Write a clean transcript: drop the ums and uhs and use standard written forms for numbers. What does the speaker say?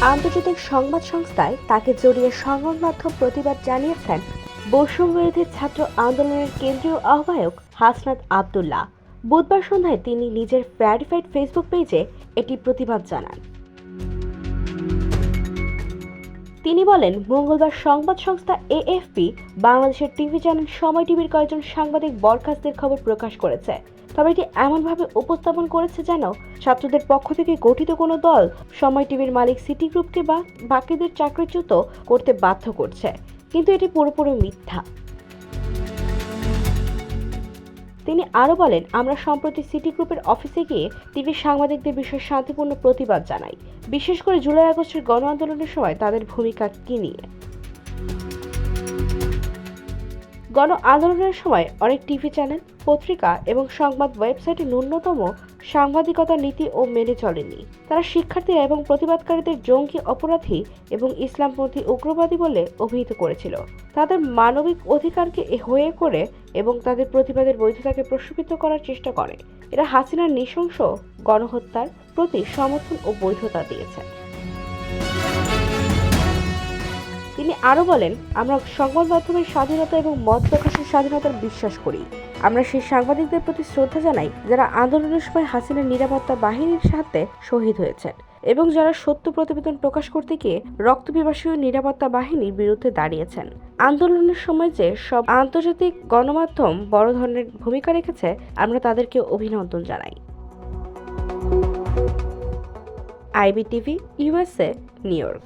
আন্তর্জাতিক সংবাদ সংস্থায় তাকে জড়িয়ে সংবাদ মাধ্যম প্রতিবাদ জানিয়েছেন বৈষম্যবিরোধী ছাত্র আন্দোলনের কেন্দ্রীয় আহ্বায়ক হাসনাত আব্দুল্লাহ। বুধবার সন্ধ্যায় তিনি নিজের ভেরিফাইড ফেসবুক পেজে এটি প্রতিবাদ জানান। তিনি বলেন, মঙ্গলবার সংবাদ সংস্থা এএফপি বাংলাদেশের টিভি চ্যানেল সময় টিভির কয়েকজন সাংবাদিক বরখাস্তের খবর প্রকাশ করেছে। তবে এটি এমনভাবে উপস্থাপন করেছে যেন ছাত্রদের পক্ষ থেকে গঠিত কোনো দল সময় টিভির মালিক সিটি গ্রুপকে বা বাকিদের চাকরিচ্যুত করতে বাধ্য করছে, কিন্তু এটি পুরোপুরি মিথ্যা। তিনি আরও বলেন, আমরা সম্প্রতি সিটি গ্রুপের অফিসে গিয়ে টিভির সাংবাদিকদের বিষয়ে শান্তিপূর্ণ প্রতিবাদ জানাই, বিশেষ করে জুলাই আগস্টের গণ আন্দোলনের সময় তাদের ভূমিকা কী নিয়ে। গণ আন্দোলনের সময় অনেক টিভি চ্যানেল, পত্রিকা এবং সংবাদ ওয়েবসাইটে ন্যূনতম সাংবাদিকতার নীতি ও মেনে চলেনি। তারা শিক্ষার্থীরা এবং প্রতিবাদকারীদের জঙ্গি, অপরাধী এবং ইসলামপন্থী উগ্রবাদী বলে অভিহিত করেছিল। তাদের মানবিক অধিকারকে হেয় করে এবং তাদের প্রতিবাদের বৈধতাকে প্রশ্নবিদ্ধ করার চেষ্টা করে। এরা হাসিনার নৃশংস গণহত্যার প্রতি সমর্থন ও বৈধতা দিয়েছে। তিনি আরও বলেন, আমরা সংবাদ মাধ্যমের স্বাধীনতা এবং মত প্রকাশের স্বাধীনতার বিশ্বাস করি। আমরা সেই সাংবাদিকদের প্রতি শ্রদ্ধা জানাই যারা আন্দোলনের সময় হাসিনার নিরাপত্তা বাহিনীর সাথে শহীদ হয়েছেন এবং যারা সত্য প্রতিবেদন প্রকাশ করতে গিয়ে রক্তপিপাসী নিরাপত্তা বাহিনীর বিরুদ্ধে দাঁড়িয়েছেন। আন্দোলনের সময় যে সব আন্তর্জাতিক গণমাধ্যম বড় ধরনের ভূমিকা রেখেছে, আমরা তাদেরকে অভিনন্দন জানাই। IBTV, USA, new York.